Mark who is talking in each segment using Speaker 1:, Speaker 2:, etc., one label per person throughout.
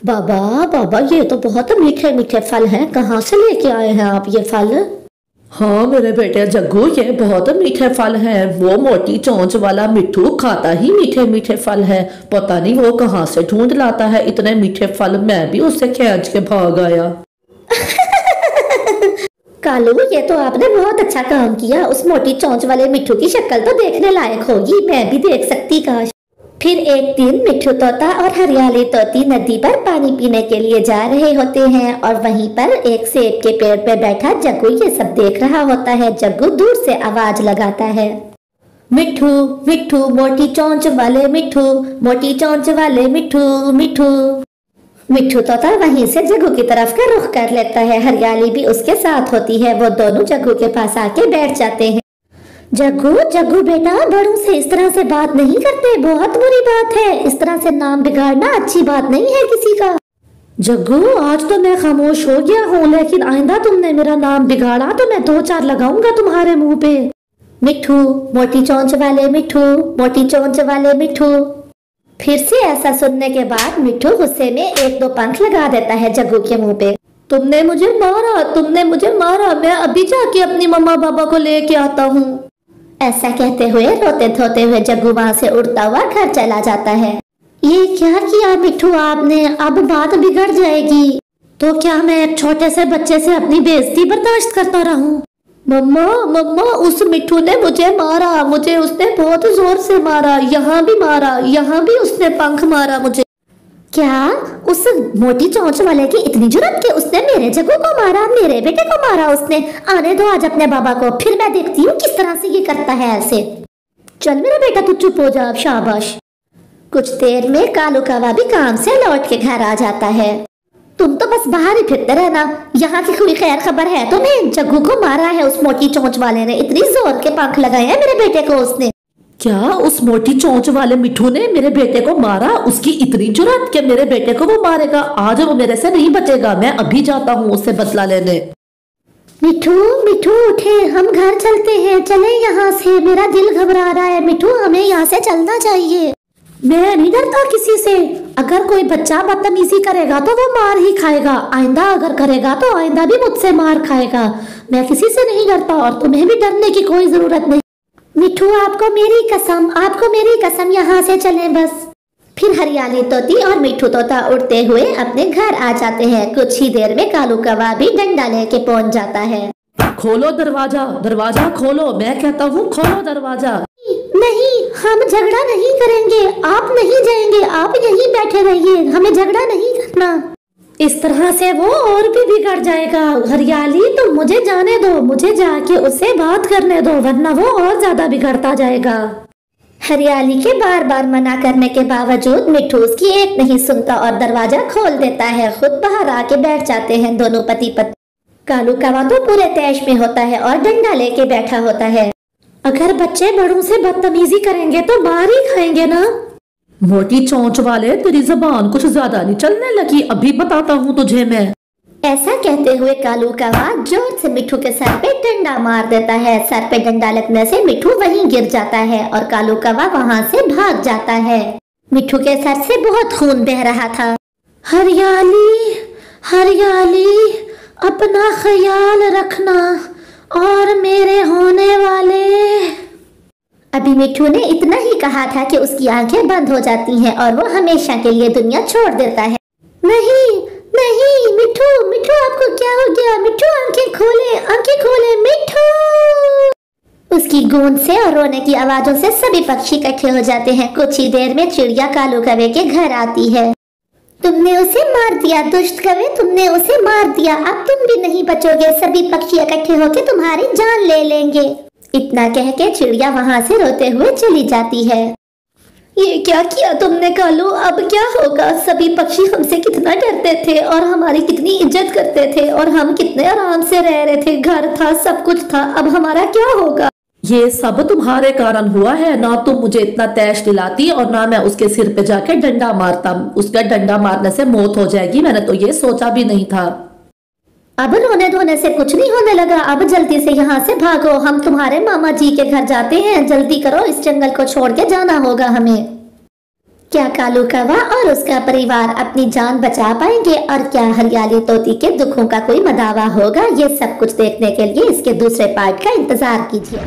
Speaker 1: बाबा बाबा, ये तो बहुत मीठे मीठे फल हैं, कहाँ से लेके आए हैं आप ये फल?
Speaker 2: हाँ मेरे बेटे जग्गू, ये बहुत मीठे फल हैं। वो मोटी चोंच वाला मिट्ठू खाता ही मीठे मीठे फल है। पता नहीं वो कहाँ से ढूंढ लाता है इतने मीठे फल। मैं भी उससे खींच के भाग आया।
Speaker 1: कालू, ये तो आपने बहुत अच्छा काम किया। उस मोटी चोंच वाले मिट्ठू की शक्ल तो देखने लायक होगी, मैं भी देख सकती काश। फिर एक दिन मिट्ठू तोता और हरियाली तोती नदी पर पानी पीने के लिए जा रहे होते हैं और वहीं पर एक सेब के पेड़ पे बैठा जग्गू ये सब देख रहा होता है। जग्गू दूर से आवाज लगाता है, मिट्ठू मिट्ठू मोटी चोंच वाले मिट्ठू, मोटी चोंच वाले मिट्ठू मिट्ठू। मिट्ठू तोता वहीं से जग्गू की तरफ का रुख कर लेता है। हरियाली भी उसके साथ होती है। वो दोनों जग्गू के पास आके बैठ जाते हैं। जग्गू जग्गू बेटा, बड़ों से इस तरह से बात नहीं करते, बहुत बुरी बात है। इस तरह से नाम बिगाड़ना अच्छी बात नहीं है किसी का।
Speaker 2: जग्गू, आज तो मैं खामोश हो गया हूँ, लेकिन आइंदा तुमने मेरा नाम बिगाड़ा तो मैं 2-4 लगाऊंगा तुम्हारे मुंह पे।
Speaker 1: मिट्ठू मोटी चोंच वाले मिट्ठू, मोटी चोंच वाले मिट्ठू। फिर से ऐसा सुनने के बाद मिट्ठू गुस्से में 1-2 पंख लगा देता है जग्गू के मुंह पे।
Speaker 2: तुमने मुझे मारा, तुमने मुझे मारा, मैं अभी जाके अपनी मम्मा पापा को लेके आता हूँ।
Speaker 1: ऐसा कहते हुए रोते धोते हुए जग्गू वहाँ से उड़ता हुआ घर चला जाता है। ये क्या किया मिट्ठू आपने? अब बात बिगड़ जाएगी।
Speaker 2: तो क्या मैं एक छोटे से बच्चे से अपनी बेइज्जती बर्दाश्त करता रहूं? मम्मा मम्मा, उस मिट्ठू ने मुझे मारा, मुझे उसने बहुत जोर से मारा, यहाँ भी मारा, यहाँ भी उसने पंख मारा मुझे।
Speaker 1: क्या उस मोटी चोंच वाले की इतनी जुर्रत कि उसने मेरे जग्गू को मारा, मेरे बेटे को मारा उसने? आने दो आज अपने बाबा को, फिर मैं देखती हूँ किस तरह से ये करता है ऐसे। चल मेरा बेटा तू चुप हो जा, शाबाश। कुछ देर में कालू कावा भी काम से लौट के घर आ जाता है। तुम तो बस बाहर ही फिरते रहना, यहाँ की कोई खैर खबर है तुम्हें? जग्गू को मारा है उस मोटी चोंच वाले ने, इतनी जोर के पंख लगाए हैं मेरे बेटे को उसने।
Speaker 2: क्या उस मोटी चोंच वाले मिट्ठू ने मेरे बेटे को मारा? उसकी इतनी जुर्रत कि मेरे बेटे को वो मारेगा? आज वो मेरे से नहीं बचेगा। मैं अभी जाता हूँ उससे बदला लेने।
Speaker 1: मिट्ठू मिट्ठू उठे, हम घर चलते हैं, चले यहाँ से, मेरा दिल घबरा रहा है। मिट्ठू हमें यहाँ से चलना चाहिए।
Speaker 2: मैं नहीं डरता किसी से। अगर कोई बच्चा बदतमीजी करेगा तो वो मार ही खाएगा, आइंदा अगर करेगा तो आइंदा भी मुझसे मार खाएगा। मैं किसी से नहीं डरता और तुम्हें भी डरने की कोई जरूरत नहीं।
Speaker 1: मिट्ठू आपको मेरी कसम, आपको मेरी कसम, यहाँ से चलें बस। फिर हरियाली तोती और मिट्ठू तोता उड़ते हुए अपने घर आ जाते हैं। कुछ ही देर में कालू कौवा भी डंडा लेके पहुंच जाता है।
Speaker 2: खोलो दरवाजा, दरवाजा खोलो, मैं कहता हूँ खोलो दरवाजा।
Speaker 1: नहीं, हम झगड़ा नहीं करेंगे, आप नहीं जाएंगे, आप यहीं बैठे रहिए, हमें झगड़ा नहीं करना।
Speaker 2: इस तरह से वो और भी बिगड़ जाएगा। हरियाली तो मुझे जाने दो, मुझे जाके उससे बात करने दो, वरना वो और ज्यादा बिगड़ता जाएगा।
Speaker 1: हरियाली के बार बार मना करने के बावजूद मिट्ठू उसकी एक नहीं सुनता और दरवाजा खोल देता है। खुद बाहर आके बैठ जाते हैं दोनों पति पत्नी। कालू कौवा तो पूरे तैश में होता है और डंडा लेके बैठा होता है।
Speaker 2: अगर बच्चे बड़ों से बदतमीजी करेंगे तो मार ही खाएंगे ना। मोटी चोंच वाले, तेरी जबान कुछ ज्यादा नहीं चलने लगी? अभी बताता हूँ तुझे मैं।
Speaker 1: ऐसा कहते हुए कालू कौवा जोर से मिट्ठू के सर पे डंडा मार देता है। सर पे डंडा लगने से मिट्ठू वहीं गिर जाता है और कालू कौवा वहाँ से भाग जाता है। मिट्ठू के सर से बहुत खून बह रहा था।
Speaker 2: हरियाली हरियाली, अपना ख्याल रखना और मेरे होने वाले।
Speaker 1: अभी मिट्ठू ने इतना ही कहा था कि उसकी आंखें बंद हो जाती हैं और वो हमेशा के लिए दुनिया छोड़ देता है। नहीं नहीं मिट्ठू, मिट्ठू आपको क्या हो गया? मिट्ठू आंखें खोले, आंखें खोले मिट्ठू। उसकी गूंज से और रोने की आवाजों से सभी पक्षी इकट्ठे हो जाते हैं। कुछ ही देर में चिड़िया कालू कौवे के घर आती है। तुमने उसे मार दिया दुष्ट कौवे, तुमने उसे मार दिया, अब तुम भी नहीं बचोगे, सभी पक्षी इकट्ठे होकर तुम्हारी जान ले लेंगे। इतना कह के चिड़िया वहाँ से रोते हुए चली जाती है।
Speaker 2: ये क्या किया तुमने कालू? अब क्या होगा? सभी पक्षी हमसे कितना डरते थे और हमारी कितनी इज्जत करते थे और हम कितने आराम से रह रहे थे, घर था, सब कुछ था, अब हमारा क्या होगा? ये सब तुम्हारे कारण हुआ है ना। तुम मुझे इतना तैश दिलाती और ना मैं उसके सिर पे जाके डंडा मारता। उसका डंडा मारने से मौत हो जाएगी, मैंने तो ये सोचा भी नहीं था।
Speaker 1: अब रोने धोने से कुछ नहीं होने लगा। अब जल्दी से यहाँ से भागो, हम तुम्हारे मामा जी के घर जाते हैं। जल्दी करो, इस जंगल को छोड़ के जाना होगा हमें। क्या कालू कौवा और उसका परिवार अपनी जान बचा पाएंगे और क्या हरियाली तोती के दुखों का कोई मदावा होगा? ये सब कुछ देखने के लिए इसके दूसरे पार्ट का इंतजार कीजिए।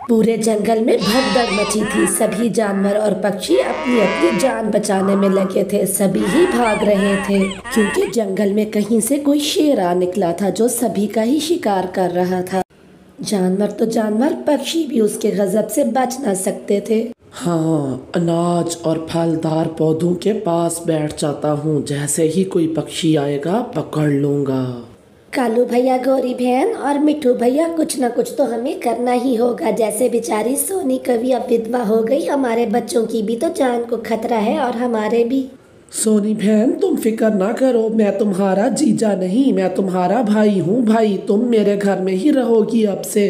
Speaker 2: पूरे जंगल में भगदड़ मची थी। सभी जानवर और पक्षी अपनी अपनी जान बचाने में लगे थे। सभी ही भाग रहे थे क्योंकि जंगल में कहीं से कोई शेर आ निकला था जो सभी का ही शिकार कर रहा था। जानवर तो जानवर, पक्षी भी उसके गजब से बच न सकते थे।
Speaker 3: हाँ, अनाज और फलदार पौधों के पास बैठ जाता हूँ, जैसे ही कोई पक्षी आएगा पकड़ लूँगा।
Speaker 2: कालू भैया, गौरी बहन और मिठू भैया, कुछ न कुछ तो हमें करना ही होगा। जैसे बेचारी सोनी कवि अब विधवा हो गई, हमारे बच्चों की भी तो जान को खतरा है और हमारे भी।
Speaker 3: सोनी बहन, तुम फिक्र ना करो, मैं तुम्हारा जीजा नहीं, मैं तुम्हारा भाई हूँ। भाई, तुम मेरे घर में ही रहोगी अब से।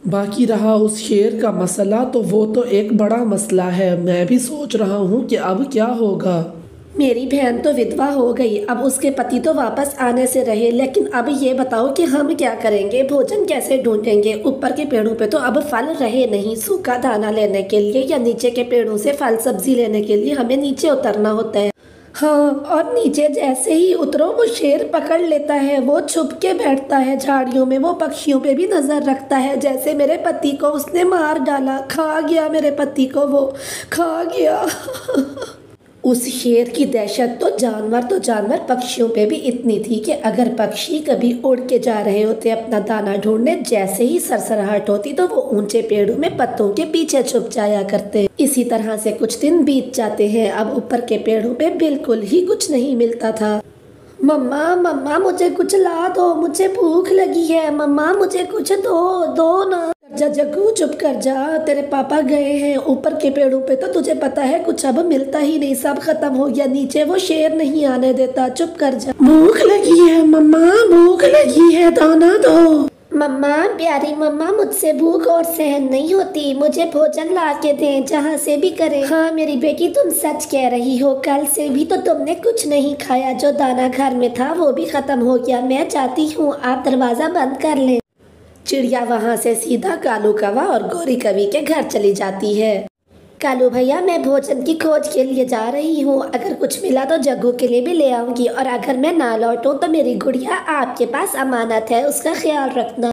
Speaker 3: बाकी रहा उस शेर का मसला, तो वो तो एक बड़ा मसला है। मैं भी सोच रहा हूँ कि अब क्या होगा।
Speaker 2: मेरी बहन तो विधवा हो गई, अब उसके पति तो वापस आने से रहे, लेकिन अब ये बताओ कि हम क्या करेंगे? भोजन कैसे ढूंढेंगे? ऊपर के पेड़ों पे तो अब फल रहे नहीं। सूखा दाना लेने के लिए या नीचे के पेड़ों से फल सब्जी लेने के लिए हमें नीचे उतरना होता है। हाँ, और नीचे जैसे ही उतरो वो शेर पकड़ लेता है। वो छुप के बैठता है झाड़ियों में, वो पक्षियों पे भी नजर रखता है। जैसे मेरे पति को उसने मार डाला, खा गया मेरे पति को, वो खा गया। उस शेर की दहशत तो जानवर पक्षियों पे भी इतनी थी कि अगर पक्षी कभी उड़ के जा रहे होते अपना दाना ढूंढने, जैसे ही सरसराहट होती तो वो ऊंचे पेड़ों में पत्तों के पीछे छुप जाया करते। इसी तरह से कुछ दिन बीत जाते हैं। अब ऊपर के पेड़ों पे बिल्कुल ही कुछ नहीं मिलता था। मम्मा मम्मा, मुझे कुछ ला दो, मुझे भूख लगी है। मम्मा, मुझे कुछ दो ना। जा जग्गू, चुप कर जा, तेरे पापा गए हैं ऊपर के पेड़ों पे, तो तुझे पता है कुछ अब मिलता ही नहीं, सब खत्म हो गया। नीचे वो शेर नहीं आने देता, चुप कर जा।
Speaker 3: भूख लगी है मम्मा, भूख लगी है, दाना दो।
Speaker 2: मम्मा, प्यारी मम्मा, मुझसे भूख और सहन नहीं होती, मुझे भोजन ला के दें, जहाँ से भी करें। हाँ मेरी बेटी, तुम सच कह रही हो, कल से भी तो तुमने कुछ नहीं खाया। जो दाना घर में था वो भी खत्म हो गया। मैं चाहती हूँ आप दरवाजा बंद कर लें। चिड़िया वहाँ से सीधा कालू कौवा और गौरी कवि के घर चली जाती है। कालू भैया, मैं भोजन की खोज के लिए जा रही हूँ, अगर कुछ मिला तो जग्गू के लिए भी ले आऊंगी, और अगर मैं ना लौटूं तो मेरी गुड़िया आपके पास अमानत है, उसका ख्याल रखना।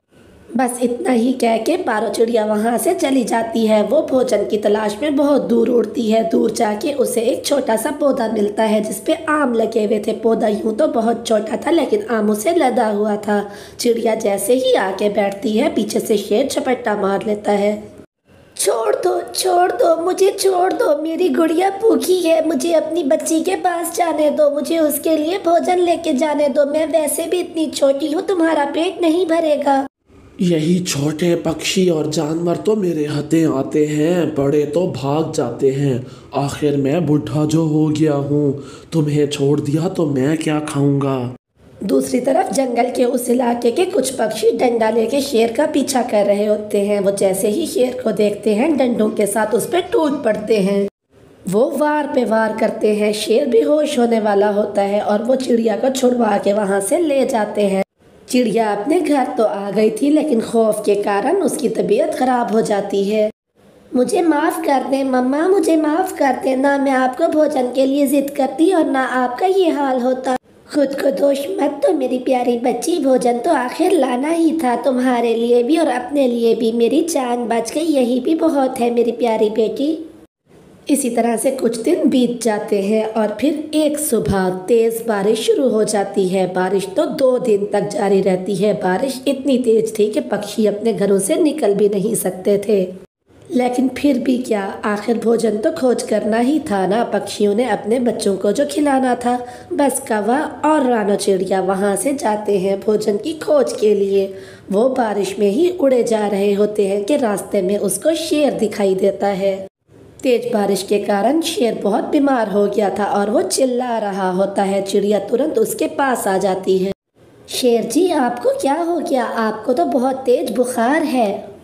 Speaker 2: बस इतना ही कह के पारो चिड़िया वहाँ से चली जाती है। वो भोजन की तलाश में बहुत दूर उड़ती है। दूर जाके उसे एक छोटा सा पौधा मिलता है जिसपे आम लगे हुए थे। पौधा यूं तो बहुत छोटा था लेकिन आमों से लदा हुआ था। चिड़िया जैसे ही आके बैठती है, पीछे से शेर झपट्टा मार लेता है। छोड़ दो, मुझे छोड़ दो, मेरी गुड़िया भूखी है, मुझे अपनी बच्ची के पास जाने दो, मुझे उसके लिए भोजन लेके जाने दो। मैं वैसे भी इतनी छोटी हूँ, तुम्हारा पेट नहीं भरेगा।
Speaker 3: यही छोटे पक्षी और जानवर तो मेरे हथे आते हैं, बड़े तो भाग जाते हैं। आखिर मैं बुढ़ा जो हो गया हूँ, तुम्हें छोड़ दिया तो मैं क्या खाऊंगा।
Speaker 2: दूसरी तरफ जंगल के उस इलाके के कुछ पक्षी डंडा लेके शेर का पीछा कर रहे होते हैं। वो जैसे ही शेर को देखते हैं, डंडों के साथ उस पर टूट पड़ते हैं। वो वार पे वार करते हैं। शेर भी होश होने वाला होता है और वो चिड़िया को छुड़वा के वहाँ से ले जाते हैं। चिड़िया अपने घर तो आ गई थी, लेकिन खौफ के कारण उसकी तबीयत खराब हो जाती है। मुझे माफ़ कर दें मम्मा, मुझे माफ़ कर दें, ना मैं आपको भोजन के लिए जिद करती और ना आपका ये हाल होता। खुद को दोष मत दो मेरी प्यारी बच्ची, भोजन तो आखिर लाना ही था, तुम्हारे लिए भी और अपने लिए भी। मेरी जान बच गई, यही भी बहुत है मेरी प्यारी बेटी। इसी तरह से कुछ दिन बीत जाते हैं और फिर एक सुबह तेज़ बारिश शुरू हो जाती है। बारिश तो 2 दिन तक जारी रहती है। बारिश इतनी तेज थी कि पक्षी अपने घरों से निकल भी नहीं सकते थे, लेकिन फिर भी क्या, आखिर भोजन तो खोज करना ही था ना। पक्षियों ने अपने बच्चों को जो खिलाना था। बस कौवा और रानो चिड़िया वहाँ से जाते हैं भोजन की खोज के लिए। वो बारिश में ही उड़े जा रहे होते हैं कि रास्ते में उसको शेर दिखाई देता है। तेज बारिश के कारण शेर बहुत बीमार हो गया था और वो चिल्ला रहा होता है। चिड़िया तुरंत उसके पास आ जाती है। शेर जी, आपको क्या हो गया? आपको तो बहुत तेज बुखार है।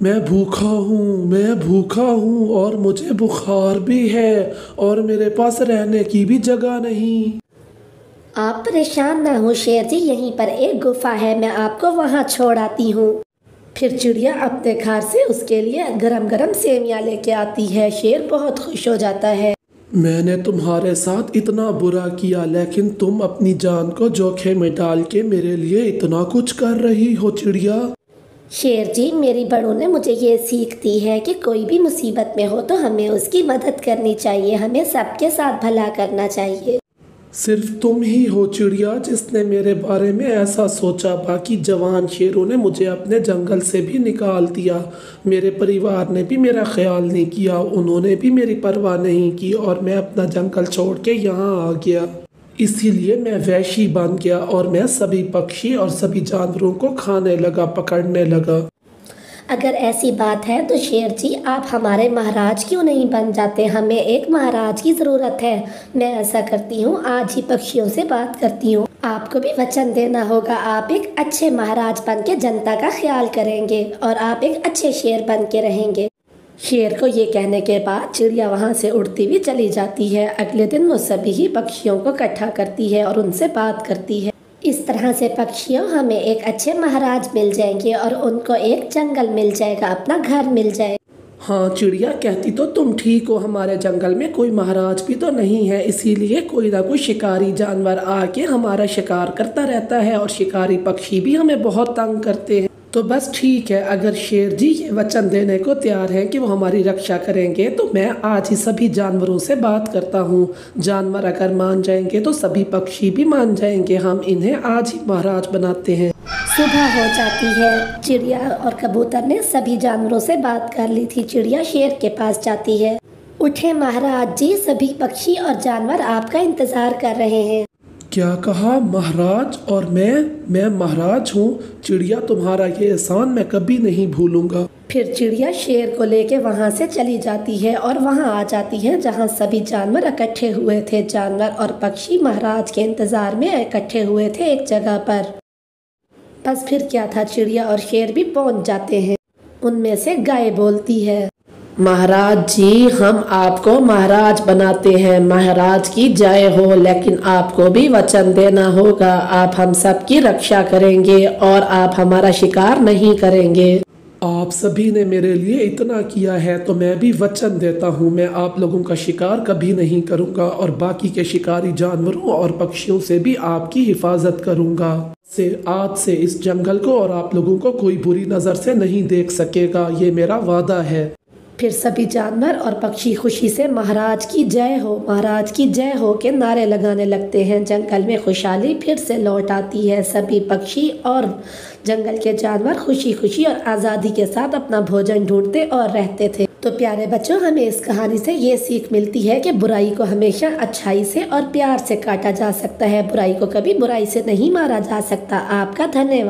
Speaker 3: मैं भूखा हूँ और मुझे बुखार भी है और मेरे पास रहने की भी जगह नहीं।
Speaker 2: आप परेशान ना हो शेर जी, यहीं पर एक गुफा है, मैं आपको वहाँ छोड़ आती हूँ।
Speaker 1: फिर चिड़िया अपने घर से उसके लिए गरम गरम सेवियां लेके आती है। शेर बहुत खुश हो जाता है।
Speaker 3: मैंने तुम्हारे साथ इतना बुरा किया, लेकिन तुम अपनी जान को जोखिम में डाल के मेरे लिए इतना कुछ कर रही हो चिड़िया।
Speaker 1: शेर जी, मेरी बड़ों ने मुझे ये सीख दी है कि कोई भी मुसीबत में हो तो हमें उसकी मदद करनी चाहिए, हमें सबके साथ भला करना चाहिए।
Speaker 3: सिर्फ तुम ही हो चिड़िया जिसने मेरे बारे में ऐसा सोचा। बाकी जवान शेरों ने मुझे अपने जंगल से भी निकाल दिया। मेरे परिवार ने भी मेरा ख्याल नहीं किया, उन्होंने भी मेरी परवाह नहीं की और मैं अपना जंगल छोड़ के यहाँ आ गया। इसीलिए मैं वैशी बन गया और मैं सभी पक्षी और सभी जानवरों को खाने लगा, पकड़ने लगा।
Speaker 1: अगर ऐसी बात है तो शेर जी, आप हमारे महाराज क्यों नहीं बन जाते? हमें एक महाराज की ज़रूरत है। मैं ऐसा करती हूँ, आज ही पक्षियों से बात करती हूँ। आपको भी वचन देना होगा, आप एक अच्छे महाराज बन के जनता का ख्याल करेंगे और आप एक अच्छे शेर बन के रहेंगे। शेर को ये कहने के बाद चिड़िया वहाँ से उड़ती हुई चली जाती है। अगले दिन वो सभी ही पक्षियों को इकट्ठा करती है और उनसे बात करती है। इस तरह से पक्षियों, हमें एक अच्छे महाराज मिल जाएंगे और उनको एक जंगल मिल जाएगा, अपना घर मिल जाएगा।
Speaker 3: हाँ चिड़िया, कहती तो तुम ठीक हो। हमारे जंगल में कोई महाराज भी तो नहीं है, इसीलिए कोई ना कोई शिकारी जानवर आके हमारा शिकार करता रहता है और शिकारी पक्षी भी हमें बहुत तंग करते हैं। तो बस ठीक है, अगर शेर जी ये वचन देने को तैयार हैं कि वो हमारी रक्षा करेंगे तो मैं आज ही सभी जानवरों से बात करता हूँ। जानवर अगर मान जाएंगे तो सभी पक्षी भी मान जाएंगे। हम इन्हें आज ही महाराज बनाते हैं।
Speaker 1: सुबह हो जाती है। चिड़िया और कबूतर ने सभी जानवरों से बात कर ली थी। चिड़िया शेर के पास जाती है। उठे महाराज जी, सभी पक्षी और जानवर आपका इंतजार कर रहे हैं।
Speaker 3: क्या कहा महाराज? और मैं महाराज हूँ? चिड़िया, तुम्हारा ये एहसान मैं कभी नहीं भूलूंगा।
Speaker 1: फिर चिड़िया शेर को लेके वहाँ से चली जाती है और वहाँ आ जाती है जहाँ सभी जानवर इकट्ठे हुए थे। जानवर और पक्षी महाराज के इंतजार में इकट्ठे हुए थे एक जगह पर। बस फिर क्या था, चिड़िया और शेर भी पहुँच जाते हैं। उनमें से गाय बोलती है,
Speaker 2: महाराज जी, हम आपको महाराज बनाते हैं। महाराज की जय हो। लेकिन आपको भी वचन देना होगा, आप हम सब की रक्षा करेंगे और आप हमारा शिकार नहीं करेंगे।
Speaker 3: आप सभी ने मेरे लिए इतना किया है तो मैं भी वचन देता हूँ, मैं आप लोगों का शिकार कभी नहीं करूँगा और बाकी के शिकारी जानवरों और पक्षियों से भी आपकी हिफाजत करूँगा। आज से इस जंगल को और आप लोगों को कोई बुरी नज़र से नहीं देख सकेगा, ये मेरा वादा है।
Speaker 1: फिर सभी जानवर और पक्षी खुशी से महाराज की जय हो, महाराज की जय हो के नारे लगाने लगते हैं। जंगल में खुशहाली फिर से लौट आती है। सभी पक्षी और जंगल के जानवर खुशी खुशी और आज़ादी के साथ अपना भोजन ढूंढते और रहते थे। तो प्यारे बच्चों, हमें इस कहानी से ये सीख मिलती है कि बुराई को हमेशा अच्छाई से और प्यार से काटा जा सकता है। बुराई को कभी बुराई से नहीं मारा जा सकता। आपका धन्यवाद।